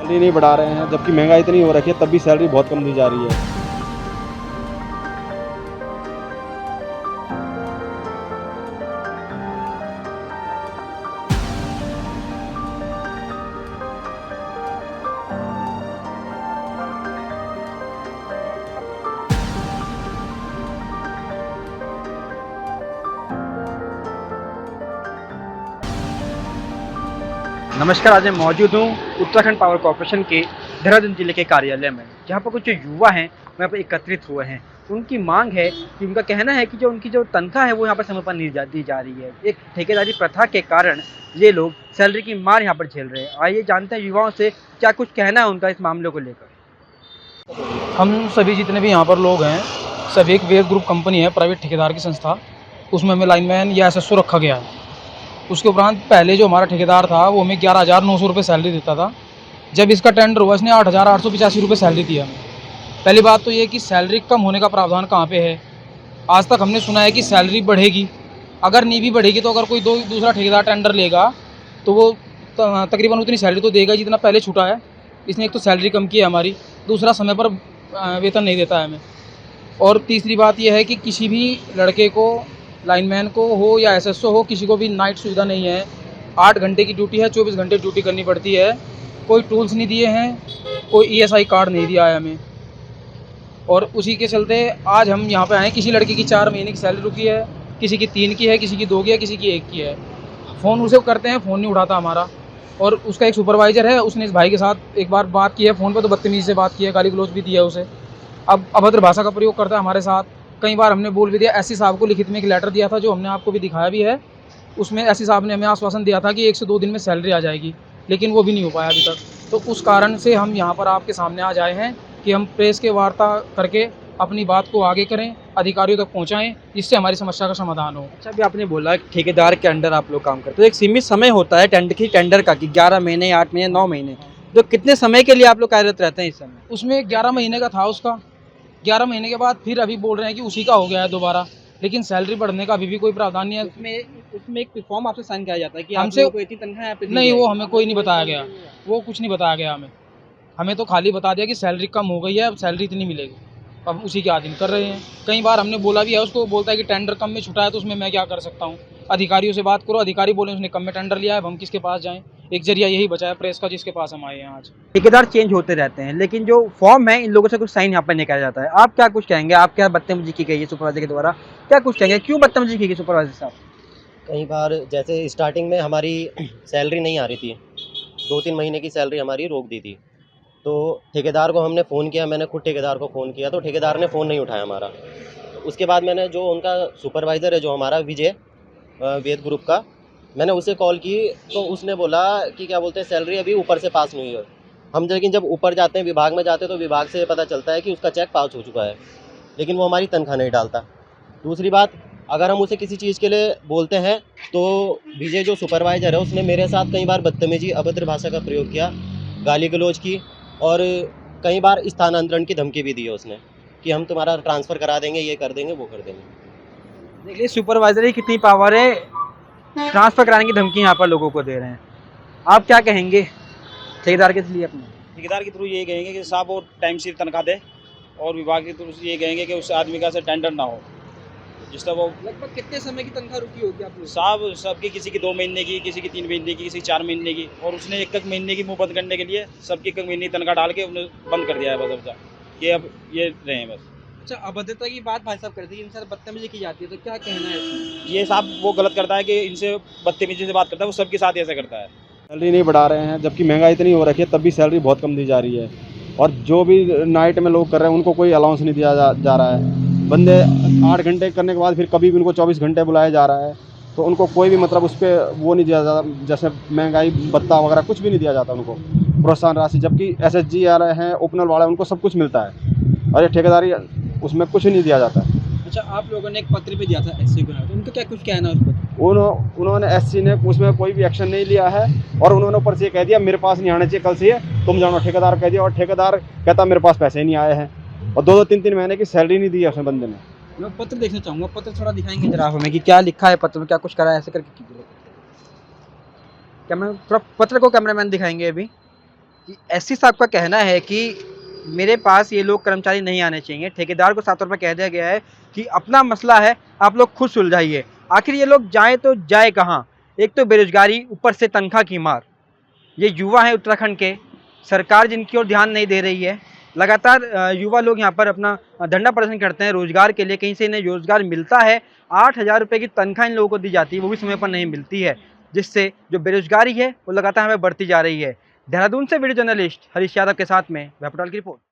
Salary नहीं बढ़ा रहे हैं, जबकि महंगाई इतनी हो रखी है, तब भी सैलरी बहुत कम दी जा रही है। नमस्कार, आज मैं मौजूद हूँ उत्तराखंड पावर कॉर्पोरेशन के देहरादून जिले के कार्यालय में, जहाँ पर कुछ जो युवा हैं वो यहाँ पर एकत्रित हुए हैं। उनकी मांग है कि उनका कहना है कि जो उनकी जो तनख्वाह है वो यहाँ पर समय पर नहीं दी जा रही है। एक ठेकेदारी प्रथा के कारण ये लोग सैलरी की मार यहाँ पर झेल रहे हैं। आइए जानते हैं युवाओं से क्या कुछ कहना है उनका इस मामले को लेकर। हम सभी जितने भी यहाँ पर लोग हैं, सभी एक वेद ग्रुप कंपनी है, प्राइवेट ठेकेदार की संस्था, उसमें हमें लाइनमैन या एसएसओ रखा गया है। उसके उपरांत पहले जो हमारा ठेकेदार था वो हमें 11,900 रुपये सैलरी देता था। जब इसका टेंडर हुआ इसने 8,885 रुपये सैलरी दिया हमें। पहली बात तो ये कि सैलरी कम होने का प्रावधान कहाँ पे है। आज तक हमने सुना है कि सैलरी बढ़ेगी, अगर नहीं भी बढ़ेगी तो अगर कोई दूसरा ठेकेदार टेंडर लेगा तो वो तकरीबन उतनी सैलरी तो देगा जितना पहले छूटा है। इसने एक तो सैलरी कम की है हमारी, दूसरा समय पर वेतन नहीं देता है हमें। और तीसरी बात यह है कि किसी भी लड़के को, लाइनमैन को हो या एसएसओ हो, किसी को भी नाइट सुविधा नहीं है। 8 घंटे की ड्यूटी है, 24 घंटे ड्यूटी करनी पड़ती है। कोई टूल्स नहीं दिए हैं, कोई ईएसआई कार्ड नहीं दिया है हमें। और उसी के चलते आज हम यहाँ पे आए। किसी लड़के की 4 महीने की सैलरी रुकी है, किसी की 3 की है, किसी की 2 की है, किसी की 1 की है। फ़ोन उसे करते हैं, फ़ोन नहीं उठाता हमारा। और उसका एक सुपरवाइज़र है, उसने इस भाई के साथ एक बार बात की है फ़ोन पर, तो बदतमीज़ी से बात की है, गाली गलौज भी दी है उसे। अब अभद्र भाषा का प्रयोग करता है हमारे साथ। कई बार हमने बोल भी दिया। एससी साहब को लिखित में एक लेटर दिया था, जो हमने आपको भी दिखाया भी है। उसमें एससी साहब ने हमें आश्वासन दिया था कि 1 से 2 दिन में सैलरी आ जाएगी, लेकिन वो भी नहीं हो पाया अभी तक। तो उस कारण से हम यहाँ पर आपके सामने आज आए हैं कि हम प्रेस के वार्ता करके अपनी बात को आगे करें, अधिकारियों तक पहुँचाएँ, जिससे हमारी समस्या का समाधान हो। अच्छा, अभी आपने बोला कि ठेकेदार के अंडर आप लोग काम करते हो, तो एक सीमित समय होता है टेंडर का कि 11 महीने, 8 महीने, 9 महीने। तो कितने समय के लिए आप लोग कार्यरत रहते हैं इस समय? उसमें 11 महीने का था उसका। 11 महीने के बाद फिर अभी बोल रहे हैं कि उसी का हो गया है दोबारा, लेकिन सैलरी बढ़ने का अभी भी कोई प्रावधान नहीं है। उसमें एक फॉर्म आपसे साइन किया जाता है कि आप हमसे लोगों को इतनी तनख्वाह यहाँ पे दी नहीं, वो जाएगी। हमें कोई नहीं बताया गया, वो कुछ नहीं बताया गया हमें। हमें तो खाली बता दिया कि सैलरी कम हो गई है, अब सैलरी इतनी मिलेगी। अब उसी के अधीन कर रहे हैं। कई बार हमने बोला भी है उसको, बोलता है कि टेंडर कम में छुटा है तो उसमें मैं क्या कर सकता हूँ। अधिकारियों से बात करो, अधिकारी बोले उसने कम में टेंडर लिया है, अब हम किसके पास जाएँ। एक जरिया यही बचा है प्रेस का, जिसके पास हम आए हैं आज। ठेकेदार चेंज होते रहते हैं, लेकिन जो फॉर्म है इन लोगों से कुछ साइन यहाँ पर नहीं किया जाता है। आप क्या कुछ कहेंगे? आप क्या बदतमीजी की गई है सुपरवाइजर के द्वारा? क्या कुछ कहेंगे, क्यों बदतमीजी की गई सुपरवाइजर साहब? कई बार जैसे स्टार्टिंग में हमारी सैलरी नहीं आ रही थी, 2-3 महीने की सैलरी हमारी रोक दी थी। तो ठेकेदार को हमने फ़ोन किया, मैंने खुद ठेकेदार को फ़ोन किया, तो ठेकेदार ने फ़ोन नहीं उठाया हमारा। उसके बाद मैंने जो उनका सुपरवाइज़र है, जो हमारा विजय वेद ग्रुप का, मैंने उसे कॉल की, तो उसने बोला कि क्या बोलते हैं, सैलरी अभी ऊपर से पास नहीं हुई है। हम लेकिन जब ऊपर जाते हैं, विभाग में जाते हैं, तो विभाग से पता चलता है कि उसका चेक पास हो चुका है, लेकिन वो हमारी तनख्वाह नहीं डालता। दूसरी बात, अगर हम उसे किसी चीज़ के लिए बोलते हैं तो विजय जो सुपरवाइज़र है उसने मेरे साथ कई बार बदतमीजी, अभद्र भाषा का प्रयोग किया, गाली गलौज की, और कई बार स्थानांतरण की धमकी भी दी है उसने कि हम तुम्हारा ट्रांसफ़र करा देंगे, ये कर देंगे, वो कर देंगे। देखिए सुपरवाइजर की कितनी पावर है, ट्रांसफर कराने की धमकी यहाँ पर लोगों को दे रहे हैं। आप क्या कहेंगे ठेकेदार के लिए अपने? ठेकेदार के थ्रू ये कहेंगे कि साहब वो टाइम से तनख्वाह दे, और विभाग के थ्रू ये कहेंगे कि उस आदमी का से टेंडर ना हो, जिससे वो लगभग कितने समय की तनख्वाह रुकी होगी आप लोग? साहब सबकी, किसी की 2 महीने की, किसी की 3 महीने की, किसी की 4 महीने की, और उसने एक महीने की मुँह बंद करने के लिए सबकी एक महीने की तनख्वाह डाल के उन्हें बंद कर दिया है बस। अब ये अब ये रहे हैं बस। अच्छा, अभद्रता की बात भाई साहब करते हैं, इनसे बदतमीजी की जाती है, तो क्या कहना है इसमें? ये साहब वो गलत करता है कि इनसे बदतमीजी से बात करता है, वो सबके साथ ऐसा करता है। सैलरी नहीं बढ़ा रहे हैं, जबकि महंगाई इतनी हो रखी है, तब भी सैलरी बहुत कम दी जा रही है। और जो भी नाइट में लोग कर रहे हैं उनको कोई अलाउंस नहीं दिया जा रहा है। बंदे 8 घंटे करने के बाद फिर कभी भी उनको 24 घंटे बुलाया जा रहा है, तो उनको कोई भी मतलब उस पर वो नहीं दिया जाता, जैसे महंगाई भत्ता वगैरह कुछ भी नहीं दिया जाता उनको, प्रोत्साहन राशि। जबकि एसएचजी आ रहे हैं, ओपनर वाले, उनको सब कुछ मिलता है, और ये ठेकेदारी उसमें कुछ नहीं दिया जाता है। अच्छा, आप लोगों ने एक पत्र भी दिया था एससी को, तो उनका क्या कुछ कहना है उस पर? उन्होंने एससी ने उसमें कोई भी एक्शन नहीं लिया है, और उन्होंने ऊपर से ये कह दिया मेरे पास नहीं आना चाहिए, कल से ये तुम जानो, ठेकेदार कह दिया। और ठेकेदार कहता मेरे पास पैसे ही नहीं आए हैं, और 2-2 3-3 महीने की सैलरी नहीं दी है उसने बंदे ने। मैं पत्र देखना चाहूँगा, पत्र थोड़ा दिखाएंगे जरा आप हमें कि क्या लिखा है पत्र में, क्या कुछ करा है, ऐसे करके कीजिए। कैमरा थोड़ा पत्र को कैमरामैन दिखाएंगे अभी। कि एससी साहब का कहना है कि मेरे पास ये लोग कर्मचारी नहीं आने चाहिए। ठेकेदार को साफ तौर पर कह दिया गया है कि अपना मसला है, आप लोग खुद सुलझाइए। आखिर ये लोग जाएँ तो जाए कहाँ? एक तो बेरोजगारी, ऊपर से तनख्वाह की मार। ये युवा हैं उत्तराखंड के, सरकार जिनकी ओर ध्यान नहीं दे रही है। लगातार युवा लोग यहाँ पर अपना धरना प्रदर्शन करते हैं रोजगार के लिए, कहीं से इन्हें रोजगार मिलता है। 8,000 रुपये की तनख्वाह इन लोगों को दी जाती है, वो भी समय पर नहीं मिलती है, जिससे जो बेरोजगारी है वो लगातार हमें बढ़ती जा रही है। देहरादून से वीडियो जर्नलिस्ट हरीश यादव के साथ में वेब पोर्टल की रिपोर्ट।